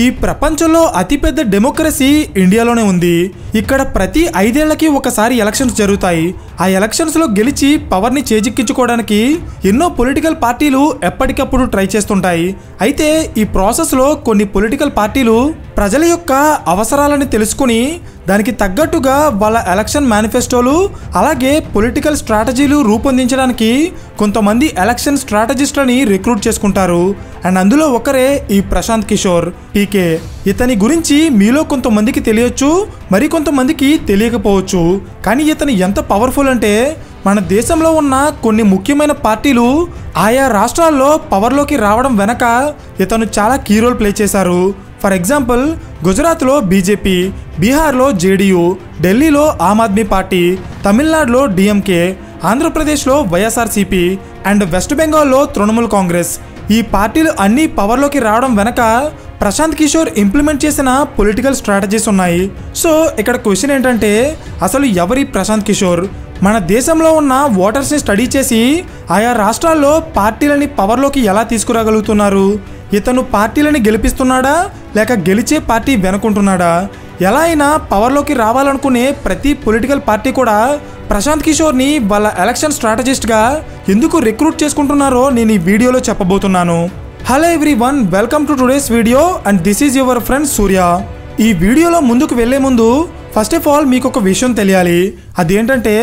ఈ ప్రపంచంలో అతిపెద్ద డెమోక్రసీ ఇండియాలోనే ఉంది. ఇక్కడ ప్రతి 5 ఏళ్లకి ఒకసారి ఎలక్షన్స్ జరుగుతాయి. ఆ ఎలక్షన్స్లో గెలిచి పవర్ని చేజిక్కించుకోవడానికి ఎన్నో పొలిటికల్ పార్టీలు ఎప్పటికప్పుడు ట్రై చేస్తుంటాయి. అయితే ఈ ప్రాసెస్లో కొన్ని పొలిటికల్ పార్టీలు ప్రజల యొక్క అవసరాలను తెలుసుకుని దానికి తగ్గట్టుగా వాళ్ళ ఎలక్షన్ మేనిఫెస్టోలు అలాగే పొలిటికల్ స్ట్రాటజీలు రూపొందించడానికి కొంతమంది ఎలక్షన్ స్ట్రాటజిస్ట్లని రిక్రూట్ చేసుకుంటారు. అండ్ అందులో ఒకరే ఈ ప్రశాంత్ కిషోర్ పీకే. ఇతని గురించి మీలో కొంతమందికి తెలియచ్చు, మరికొంతమందికి తెలియకపోవచ్చు. కానీ ఇతను ఎంత పవర్ఫుల్ అంటే మన దేశంలో ఉన్న కొన్ని ముఖ్యమైన పార్టీలు ఆయా రాష్ట్రాల్లో పవర్లోకి రావడం వెనక ఇతను చాలా కీ రోల్ ప్లే చేశారు. ఫర్ ఎగ్జాంపుల్, గుజరాత్లో బీజేపీ, బీహార్లో జేడీయూ, ఢిల్లీలో ఆమ్ ఆద్మీ పార్టీ, తమిళనాడులో డిఎంకే, ఆంధ్రప్రదేశ్లో వైఎస్ఆర్సీపీ అండ్ వెస్ట్ బెంగాల్లో తృణమూల్ కాంగ్రెస్. ఈ పార్టీలు అన్నీ పవర్లోకి రావడం వెనక ప్రశాంత్ కిషోర్ ఇంప్లిమెంట్ చేసిన పొలిటికల్ స్ట్రాటజీస్ ఉన్నాయి. సో ఇక్కడ క్వశ్చన్ ఏంటంటే, అసలు ఎవరి ప్రశాంత్ కిషోర్? మన దేశంలో ఉన్న ఓటర్స్ని స్టడీ చేసి ఆయా రాష్ట్రాల్లో పార్టీలని పవర్లోకి ఎలా తీసుకురాగలుగుతున్నారు? ఇతను పార్టీలని గెలిపిస్తున్నాడా లేక గెలిచే పార్టీ వెనుకుంటున్నాడా? ఎలా అయినా పవర్లోకి రావాలనుకునే ప్రతి పొలిటికల్ పార్టీ కూడా ప్రశాంత్ కిషోర్ని వాళ్ళ ఎలక్షన్ స్ట్రాటజిస్ట్గా ఎందుకు రిక్రూట్ చేసుకుంటున్నారో నేను ఈ వీడియోలో చెప్పబోతున్నాను. Hello everyone, welcome to today's video and this is your friend Surya. ఈ వీడియోలో ముందుకు వెళ్లే ముందు ఫస్ట్ ఆఫ్ ఆల్ మీకు ఒక విషయం తెలియాలి. అదేంటంటే,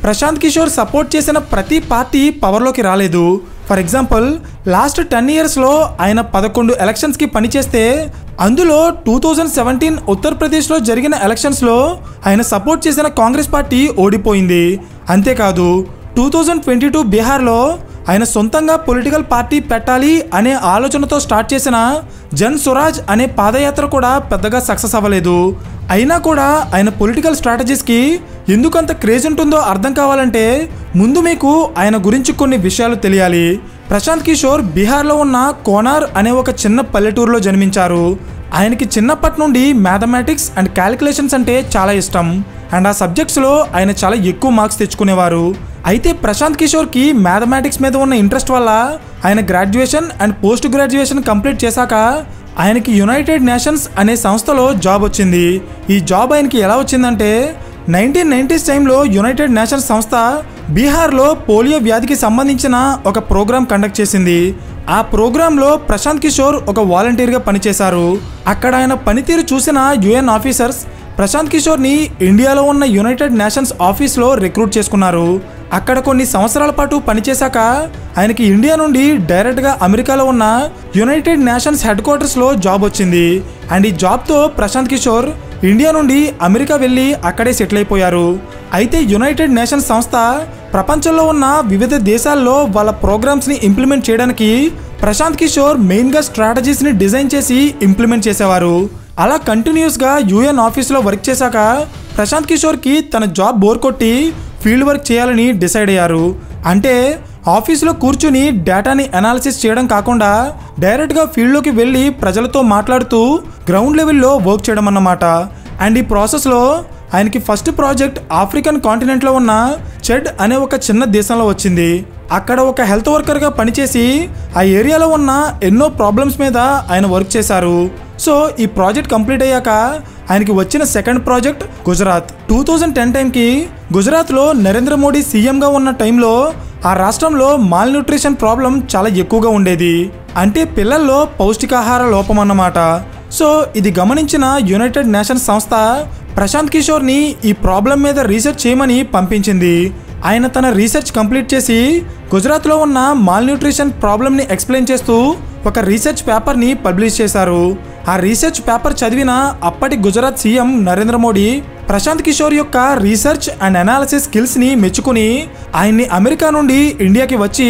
ప్రశాంత్ కిషోర్ సపోర్ట్ చేసిన ప్రతి పార్టీ పవర్లోకి రాలేదు. ఫర్ ఎగ్జాంపుల్, లాస్ట్ 10 ఇయర్స్లో ఆయన 11 ఎలక్షన్స్కి పనిచేస్తే అందులో 2017 ఉత్తరప్రదేశ్లో జరిగిన ఎలక్షన్స్లో ఆయన సపోర్ట్ చేసిన కాంగ్రెస్ పార్టీ ఓడిపోయింది. అంతేకాదు 2022 బీహార్లో ఆయన సొంతంగా పొలిటికల్ పార్టీ పెట్టాలి అనే ఆలోచనతో స్టార్ట్ చేసిన జన్ స్వరాజ్ అనే పాదయాత్ర కూడా పెద్దగా సక్సెస్ అవ్వలేదు. అయినా కూడా ఆయన పొలిటికల్ స్ట్రాటజీస్కి ఎందుకంత క్రేజ్ ఉంటుందో అర్థం కావాలంటే ముందు మీకు ఆయన గురించి కొన్ని విషయాలు తెలియాలి. ప్రశాంత్ కిషోర్ బీహార్లో ఉన్న కోనార్ అనే ఒక చిన్న పల్లెటూరులో జన్మించారు. ఆయనకి చిన్నప్పటి నుండి మ్యాథమెటిక్స్ అండ్ క్యాలిక్యులేషన్స్ అంటే చాలా ఇష్టం. అండ్ ఆ సబ్జెక్ట్స్లో ఆయన చాలా ఎక్కువ మార్క్స్ తెచ్చుకునేవారు. అయితే ప్రశాంత్ కిషోర్కి మ్యాథమెటిక్స్ మీద ఉన్న ఇంట్రెస్ట్ వల్ల ఆయన graduation and post graduation complete చేశాక ఆయనకి యునైటెడ్ నేషన్స్ అనే సంస్థలో జాబ్ వచ్చింది. ఈ జాబ్ ఆయనకి ఎలా వచ్చిందంటే, 1990s టైంలో యునైటెడ్ నేషన్స్ సంస్థ బీహార్లో పోలియో వ్యాధికి సంబంధించిన ఒక ప్రోగ్రాం కండక్ట్ చేసింది. ఆ ప్రోగ్రాంలో ప్రశాంత్ కిషోర్ ఒక వాలంటీర్గా పనిచేశారు. అక్కడ ఆయన పనితీరు చూసిన యుఎన్ ఆఫీసర్స్ ప్రశాంత్ కిషోర్ని ఇండియాలో ఉన్న యునైటెడ్ నేషన్స్ ఆఫీస్లో రిక్రూట్ చేసుకున్నారు. అక్కడ కొన్ని సంవత్సరాల పాటు పనిచేశాక ఆయనకి ఇండియా నుండి డైరెక్ట్గా అమెరికాలో ఉన్న యునైటెడ్ నేషన్స్ హెడ్ క్వార్టర్స్లో జాబ్ వచ్చింది. అండ్ ఈ జాబ్తో ప్రశాంత్ కిషోర్ ఇండియా నుండి అమెరికా వెళ్ళి అక్కడే సెటిల్ అయిపోయారు. అయితే యునైటెడ్ నేషన్స్ సంస్థ ప్రపంచంలో ఉన్న వివిధ దేశాల్లో వాళ్ళ ప్రోగ్రామ్స్ని ఇంప్లిమెంట్ చేయడానికి ప్రశాంత్ కిషోర్ మెయిన్గా స్ట్రాటజీస్ని డిజైన్ చేసి ఇంప్లిమెంట్ చేసేవారు. అలా కంటిన్యూస్గా యుఎన్ ఆఫీస్లో వర్క్ చేశాక ప్రశాంత్ కిషోర్కి తన జాబ్ బోర్ కొట్టి ఫీల్డ్ వర్క్ చేయాలని డిసైడ్ అయ్యారు. అంటే ఆఫీస్లో కూర్చుని డేటాని అనాలిసిస్ చేయడం కాకుండా డైరెక్ట్గా ఫీల్డ్లోకి వెళ్ళి ప్రజలతో మాట్లాడుతూ గ్రౌండ్ లెవెల్లో వర్క్ చేయడం అన్నమాట. అండ్ ఈ ప్రాసెస్లో ఆయనకి ఫస్ట్ ప్రాజెక్ట్ ఆఫ్రికన్ కాంటినెంట్లో ఉన్న చెడ్ అనే ఒక చిన్న దేశంలో వచ్చింది. అక్కడ ఒక హెల్త్ వర్కర్గా పనిచేసి ఆ ఏరియాలో ఉన్న ఎన్నో ప్రాబ్లమ్స్ మీద ఆయన వర్క్ చేశారు. సో ఈ ప్రాజెక్ట్ కంప్లీట్ అయ్యాక ఆయనకి వచ్చిన సెకండ్ ప్రాజెక్ట్ గుజరాత్. 2010 టైంకి గుజరాత్లో నరేంద్ర మోడీ సీఎంగా ఉన్న టైంలో ఆ రాష్ట్రంలో మాల్ న్యూట్రిషన్ ప్రాబ్లం చాలా ఎక్కువగా ఉండేది. అంటే పిల్లల్లో పౌష్టికాహార లోపం అన్నమాట. సో ఇది గమనించిన యునైటెడ్ నేషన్స్ సంస్థ ప్రశాంత్ కిషోర్ని ఈ ప్రాబ్లం మీద రీసెర్చ్ చేయమని పంపించింది. ఆయన తన రీసెర్చ్ కంప్లీట్ చేసి గుజరాత్లో ఉన్న మాల్ న్యూట్రిషన్ ప్రాబ్లమ్ని ఎక్స్ప్లెయిన్ చేస్తూ ఒక రీసెర్చ్ పేపర్ని పబ్లిష్ చేశారు. ఆ రీసెర్చ్ పేపర్ చదివిన అప్పటి గుజరాత్ సీఎం నరేంద్ర మోడీ ప్రశాంత్ కిషోర్ యొక్క రీసెర్చ్ అండ్ అనాలిసిస్ స్కిల్స్ని మెచ్చుకుని ఆయన్ని అమెరికా నుండి ఇండియాకి వచ్చి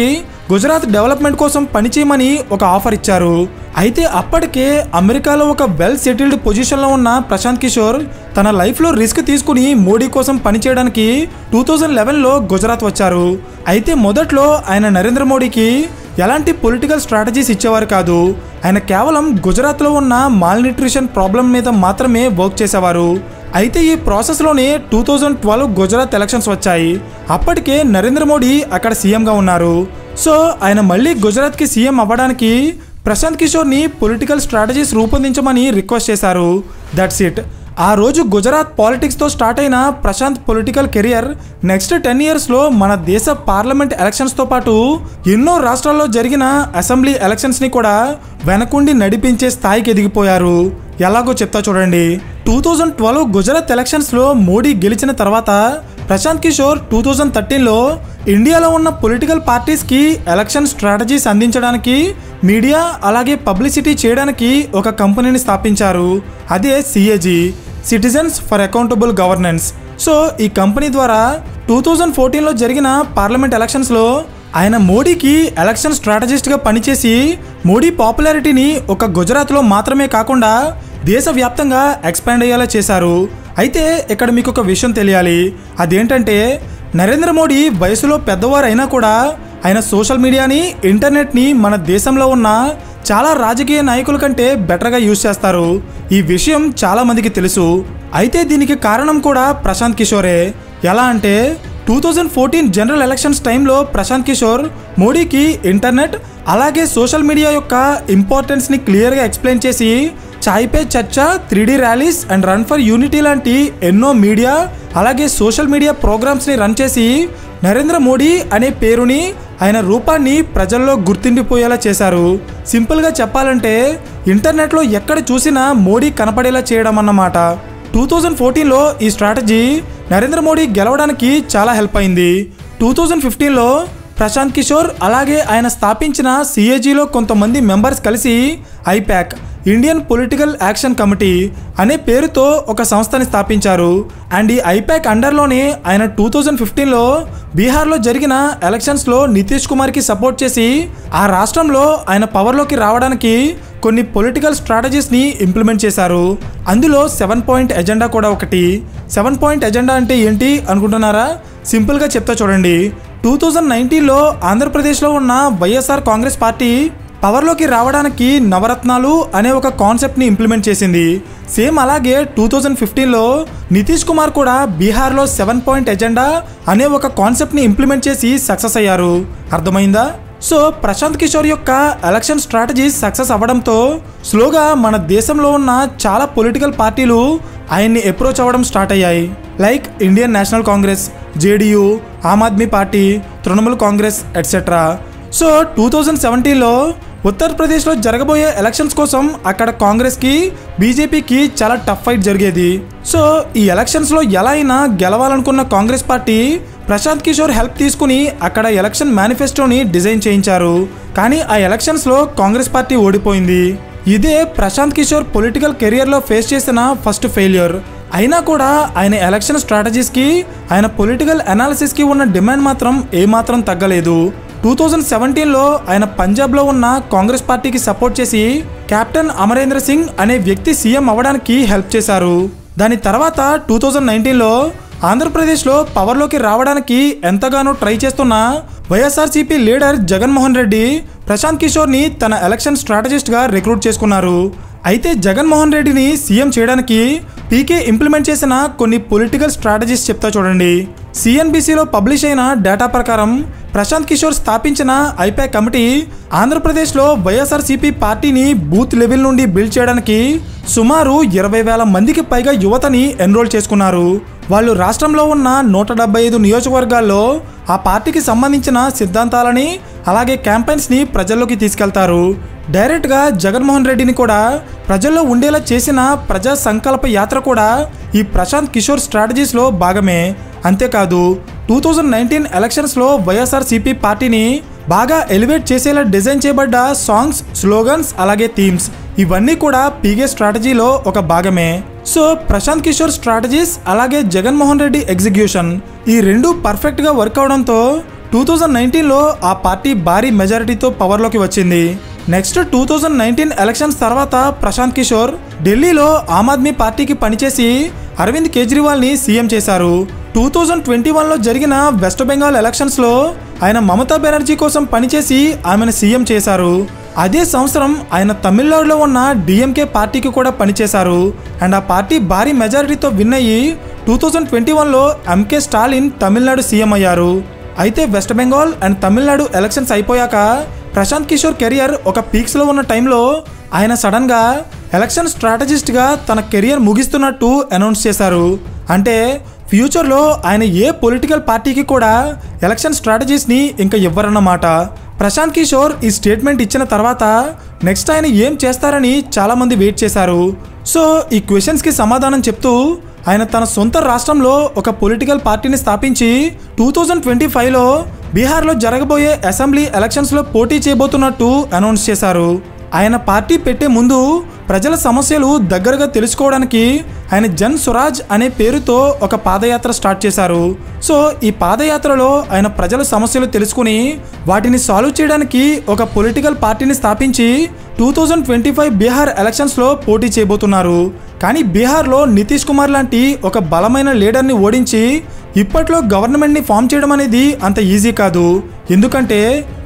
గుజరాత్ డెవలప్మెంట్ కోసం పనిచేయమని ఒక ఆఫర్ ఇచ్చారు. అయితే అప్పటికే అమెరికాలో ఒక వెల్ సెటిల్డ్ పొజిషన్లో ఉన్న ప్రశాంత్ కిషోర్ తన లైఫ్లో రిస్క్ తీసుకుని మోడీ కోసం పనిచేయడానికి 2011లో గుజరాత్ వచ్చారు. అయితే మొదట్లో ఆయన నరేంద్ర మోడీకి ఎలాంటి పొలిటికల్ స్ట్రాటజీస్ ఇచ్చేవారు కాదు. ఆయన కేవలం గుజరాత్లో ఉన్న మాల్ న్యూట్రిషన్ ప్రాబ్లం మీద మాత్రమే వర్క్ చేసేవారు. అయితే ఈ ప్రాసెస్లోనే 2012 గుజరాత్ ఎలక్షన్స్ వచ్చాయి. అప్పటికే నరేంద్ర మోడీ అక్కడ సీఎంగా ఉన్నారు. సో ఆయన మళ్ళీ గుజరాత్కి సీఎం అవ్వడానికి ప్రశాంత్ కిషోర్ని పొలిటికల్ స్ట్రాటజీస్ రూపొందించమని రిక్వెస్ట్ చేశారు. That's it. ఆ రోజు గుజరాత్ పాలిటిక్స్తో స్టార్ట్ అయిన ప్రశాంత్ పొలిటికల్ కెరియర్ నెక్స్ట్ 10 ఇయర్స్లో మన దేశ పార్లమెంట్ ఎలక్షన్స్తో పాటు ఎన్నో రాష్ట్రాల్లో జరిగిన అసెంబ్లీ ఎలక్షన్స్ని కూడా వెనకుండి నడిపించే స్థాయికి ఎదిగిపోయారు. ఎలాగో చెప్తా చూడండి. 2012 గుజరాత్ ఎలక్షన్స్లో మోడీ గెలిచిన తర్వాత ప్రశాంత్ కిషోర్ 2013లో ఇండియాలో ఉన్న పొలిటికల్ పార్టీస్కి ఎలక్షన్ స్ట్రాటజీస్ అందించడానికి, మీడియా అలాగే పబ్లిసిటీ చేయడానికి ఒక కంపెనీని స్థాపించారు. అదే CAG, citizens for accountable governance. So ఈ కంపెనీ ద్వారా 2014లో జరిగిన పార్లమెంట్ ఎలక్షన్స్లో ఆయన మోడీకి ఎలక్షన్ స్ట్రాటజిస్ట్గా పనిచేసి మోడీ పాపులారిటీని ఒక గుజరాత్లో మాత్రమే కాకుండా దేశవ్యాప్తంగా ఎక్స్పాండ్ అయ్యేలా చేశారు. అయితే ఇక్కడ మీకు ఒక విషయం తెలియాలి. అదేంటంటే నరేంద్ర మోడీ వయసులో పెద్దవారు అయినా కూడా ఆయన సోషల్ మీడియాని, ఇంటర్నెట్ని మన దేశంలో ఉన్న చాలా రాజకీయ నాయకుల కంటే బెటర్గా యూజ్ చేస్తారు. ఈ విషయం చాలామందికి తెలుసు. అయితే దీనికి కారణం కూడా ప్రశాంత్ కిషోరే. ఎలా అంటే 2014 జనరల్ ఎలక్షన్స్ టైంలో ప్రశాంత్ కిషోర్ మోడీకి ఇంటర్నెట్ అలాగే సోషల్ మీడియా యొక్క ఇంపార్టెన్స్ని క్లియర్గా ఎక్స్ప్లెయిన్ చేసి చాయ్ pe charcha, 3D rallies and run for unity లాంటి ఎన్నో మీడియా అలాగే సోషల్ మీడియా ప్రోగ్రామ్స్ని రన్ చేసి నరేంద్ర మోడీ అనే పేరుని, ఆయన రూపాన్ని ప్రజల్లో గుర్తుండిపోయేలా చేశారు. సింపుల్గా చెప్పాలంటే ఇంటర్నెట్లో ఎక్కడ చూసినా మోడీ కనపడేలా చేయడం అన్నమాట. 2014లో ఈ స్ట్రాటజీ నరేంద్ర మోడీ గెలవడానికి చాలా హెల్ప్ అయింది. 2015లో ప్రశాంత్ కిషోర్ అలాగే ఆయన స్థాపించిన CAGలో కొంతమంది మెంబర్స్ కలిసి IPAC, Indian political action committee అనే పేరుతో ఒక సంస్థని స్థాపించారు. అండ్ ఈ ఐపాక్ అండర్లోనే ఆయన 2015లో బీహార్లో జరిగిన ఎలక్షన్స్లో నితీష్ కుమార్కి సపోర్ట్ చేసి ఆ రాష్ట్రంలో ఆయన పవర్లోకి రావడానికి కొన్ని పొలిటికల్ స్ట్రాటజీస్ని ఇంప్లిమెంట్ చేశారు. అందులో 7 పాయింట్ ఎజెండా కూడా ఒకటి. 7 పాయింట్ ఎజెండా అంటే ఏంటి అనుకుంటున్నారా? సింపుల్గా చెప్తా చూడండి. 2019లో ఆంధ్రప్రదేశ్లో ఉన్న వైఎస్ఆర్ కాంగ్రెస్ పార్టీ పవర్లోకి రావడానికి నవరత్నాలు అనే ఒక కాన్సెప్ట్ని ఇంప్లిమెంట్ చేసింది. సేమ్ అలాగే 2015లో నితీష్ కుమార్ కూడా బీహార్లో 7 పాయింట్ ఎజెండా అనే ఒక కాన్సెప్ట్ని ఇంప్లిమెంట్ చేసి సక్సెస్ అయ్యారు. అర్థమైందా? సో ప్రశాంత్ కిషోర్ యొక్క ఎలక్షన్ స్ట్రాటజీస్ సక్సెస్ అవ్వడంతో స్లోగా మన దేశంలో ఉన్న చాలా పొలిటికల్ పార్టీలు ఆయన్ని అప్రోచ్ అవ్వడం స్టార్ట్ అయ్యాయి. Like Indian National Congress, JDU, Aam Aadmi party, Trinamool Congress etcetera. So 2017లో ఉత్తరప్రదేశ్లో జరగబోయే ఎలక్షన్స్ కోసం అక్కడ కాంగ్రెస్కి, బీజేపీకి చాలా టఫ్ ఫైట్ జరిగేది. సో ఈ ఎలక్షన్స్లో ఎలా అయినా గెలవాలనుకున్న కాంగ్రెస్ పార్టీ ప్రశాంత్ కిషోర్ హెల్ప్ తీసుకుని అక్కడ ఎలక్షన్ మేనిఫెస్టోని డిజైన్ చేయించారు. కానీ ఆ ఎలక్షన్స్లో కాంగ్రెస్ పార్టీ ఓడిపోయింది. ఇదే ప్రశాంత్ కిషోర్ పొలిటికల్ కెరియర్లో ఫేస్ చేసిన ఫస్ట్ ఫెయిల్యూర్. అయినా కూడా ఆయన ఎలక్షన్ స్ట్రాటజీస్కి, ఆయన పొలిటికల్ అనాలిసిస్కి ఉన్న డిమాండ్ మాత్రం ఏమాత్రం తగ్గలేదు. 2017లో ఆయన పంజాబ్లో ఉన్న కాంగ్రెస్ పార్టీకి సపోర్ట్ చేసి కెప్టెన్ అమరేంద్ర సింగ్ అనే వ్యక్తి సీఎం అవ్వడానికి హెల్ప్ చేశారు. దాని తర్వాత 2019లో ఆంధ్రప్రదేశ్లో పవర్లోకి రావడానికి ఎంతగానో ట్రై చేస్తున్న వైఎస్ఆర్సీపీ లీడర్ జగన్మోహన్ రెడ్డి ప్రశాంత్ కిషోర్ని తన ఎలక్షన్ స్ట్రాటజిస్ట్గా రిక్రూట్ చేసుకున్నారు. అయితే జగన్మోహన్ రెడ్డిని సీఎం చేయడానికి పీకే ఇంప్లిమెంట్ చేసిన కొన్ని పొలిటికల్ స్ట్రాటజీస్ చెప్తా చూడండి. CNBCలో పబ్లిష్ అయిన డేటా ప్రకారం ప్రశాంత్ కిషోర్ స్థాపించిన ఐపాక్ కమిటీ ఆంధ్రప్రదేశ్లో వైఎస్ఆర్సీపీ పార్టీని బూత్ లెవెల్ నుండి బిల్డ్ చేయడానికి సుమారు 20,000 మందికి పైగా యువతని ఎన్రోల్ చేసుకున్నారు. వాళ్ళు రాష్ట్రంలో ఉన్న 175 నియోజకవర్గాల్లో ఆ పార్టీకి సంబంధించిన సిద్ధాంతాలని అలాగే క్యాంపెయిన్స్ని ప్రజల్లోకి తీసుకెళ్తారు. డైరెక్ట్గా జగన్మోహన్ రెడ్డిని కూడా ప్రజల్లో ఉండేలా చేసిన ప్రజా సంకల్ప యాత్ర కూడా ఈ ప్రశాంత్ కిషోర్ స్ట్రాటజీస్లో భాగమే. అంతేకాదు 2019 ఎలక్షన్స్లో వైఎస్ఆర్సీపీ పార్టీని బాగా ఎలివేట్ చేసేలా డిజైన్ చేయబడ్డ సాంగ్స్, స్లోగన్స్ అలాగే థీమ్స్ ఇవన్నీ కూడా పీకే స్ట్రాటజీలో ఒక భాగమే. సో ప్రశాంత్ కిషోర్ స్ట్రాటజీస్ అలాగే జగన్మోహన్ రెడ్డి ఎగ్జిక్యూషన్ ఈ రెండు పర్ఫెక్ట్గా వర్క్ అవడంతో 2019లో ఆ పార్టీ భారీ మెజారిటీతో పవర్లోకి వచ్చింది. నెక్స్ట్ 2019 ఎలక్షన్స్ తర్వాత ప్రశాంత్ కిషోర్ ఢిల్లీలో ఆమ్ ఆద్మీ పార్టీకి పనిచేసి అరవింద్ కేజ్రీవాల్ని సీఎం చేశారు. 2021లో జరిగిన వెస్ట్ బెంగాల్ ఎలక్షన్స్లో ఆయన మమతా బెనర్జీ కోసం పనిచేసి ఆమెను సీఎం చేశారు. అదే సంవత్సరం ఆయన తమిళనాడులో ఉన్న డిఎంకే పార్టీకి కూడా పనిచేశారు. అండ్ ఆ పార్టీ భారీ మెజారిటీతో విన్ అయ్యి 2021లో ఎంకే స్టాలిన్ తమిళనాడు సీఎం అయ్యారు. అయితే west Bengal and Tamil Nadu elections అయిపోయాక ప్రశాంత్ కిషోర్ కెరియర్ ఒక పీక్స్లో ఉన్న టైంలో ఆయన సడన్గా ఎలక్షన్ స్ట్రాటజిస్ట్గా తన కెరియర్ ముగిస్తున్నట్టు అనౌన్స్ చేశారు. అంటే ఫ్యూచర్లో ఆయన ఏ పొలిటికల్ పార్టీకి కూడా ఎలక్షన్ స్ట్రాటజీస్ని ఇంకా ఇవ్వరన్నమాట. ప్రశాంత్ కిషోర్ ఈ స్టేట్మెంట్ ఇచ్చిన తర్వాత నెక్స్ట్ ఆయన ఏం చేస్తారని చాలామంది వెయిట్ చేశారు. సో ఈ క్వశ్చన్స్కి సమాధానం చెప్తూ ఆయన తన సొంత రాష్ట్రంలో ఒక పొలిటికల్ పార్టీని స్థాపించి 2025లో బీహార్లో జరగబోయే అసెంబ్లీ ఎలక్షన్స్లో పోటీ చేయబోతున్నట్టు అనౌన్స్ చేశారు. ఆయన పార్టీ పెట్టే ముందు ప్రజల సమస్యలు దగ్గరగా తెలుసుకోవడానికి ఆయన జన్ స్వరాజ్ అనే పేరుతో ఒక పాదయాత్ర స్టార్ట్ చేశారు. సో ఈ పాదయాత్రలో ఆయన ప్రజల సమస్యలు తెలుసుకుని వాటిని సాల్వ్ చేయడానికి ఒక పొలిటికల్ పార్టీని స్థాపించి 2025 బీహార్ ఎలక్షన్స్లో పోటీ చేయబోతున్నారు. కానీ బీహార్లో నితీష్ కుమార్ లాంటి ఒక బలమైన లీడర్ని ఓడించి ఇప్పట్లో గవర్నమెంట్ని ఫామ్ చేయడం అనేది అంత ఈజీ కాదు. ఎందుకంటే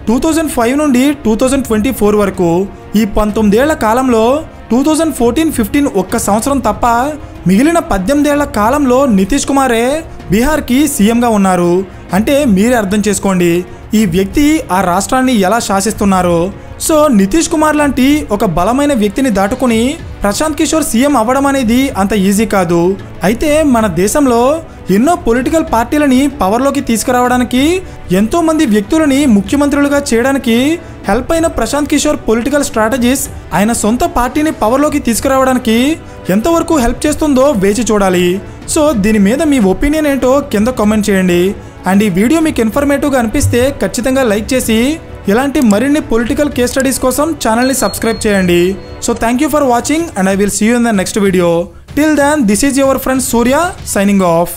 2005 నుండి 2024 వరకు ఈ 19 ఏళ్ల కాలంలో 2014-15 ఒక్క సంవత్సరం తప్ప మిగిలిన 18 ఏళ్ల కాలంలో నితీష్ కుమారే బీహార్కి సీఎంగా ఉన్నారు. అంటే మీరే అర్థం చేసుకోండి ఈ వ్యక్తి ఆ రాష్ట్రాన్ని ఎలా శాసిస్తున్నారో. సో నితీష్ కుమార్ లాంటి ఒక బలమైన వ్యక్తిని దాటుకుని ప్రశాంత్ కిషోర్ సీఎం అవ్వడం అనేది అంత ఈజీ కాదు. అయితే మన దేశంలో ఎన్నో పొలిటికల్ పార్టీలని పవర్లోకి తీసుకురావడానికి ఎంతో మంది వ్యక్తులని ముఖ్యమంత్రులుగా చేయడానికి హెల్ప్ అయిన ప్రశాంత్ కిషోర్ పొలిటికల్ స్ట్రాటజీస్ ఆయన సొంత పార్టీని పవర్లోకి తీసుకురావడానికి ఎంతవరకు హెల్ప్ చేస్తుందో వేచి చూడాలి. సో దీని మీద మీ ఒపీనియన్ ఏంటో కింద కామెంట్ చేయండి. అండ్ ఈ వీడియో మీకు ఇన్ఫర్మేటివ్గా అనిపిస్తే ఖచ్చితంగా లైక్ చేసి ఇలాంటి మరిన్ని పొలిటికల్ కేస్ స్టడీస్ కోసం ఛానల్ని సబ్స్క్రైబ్ చేయండి. So thank you for watching and I will see you in the next video. Till then this is your friend Surya signing of.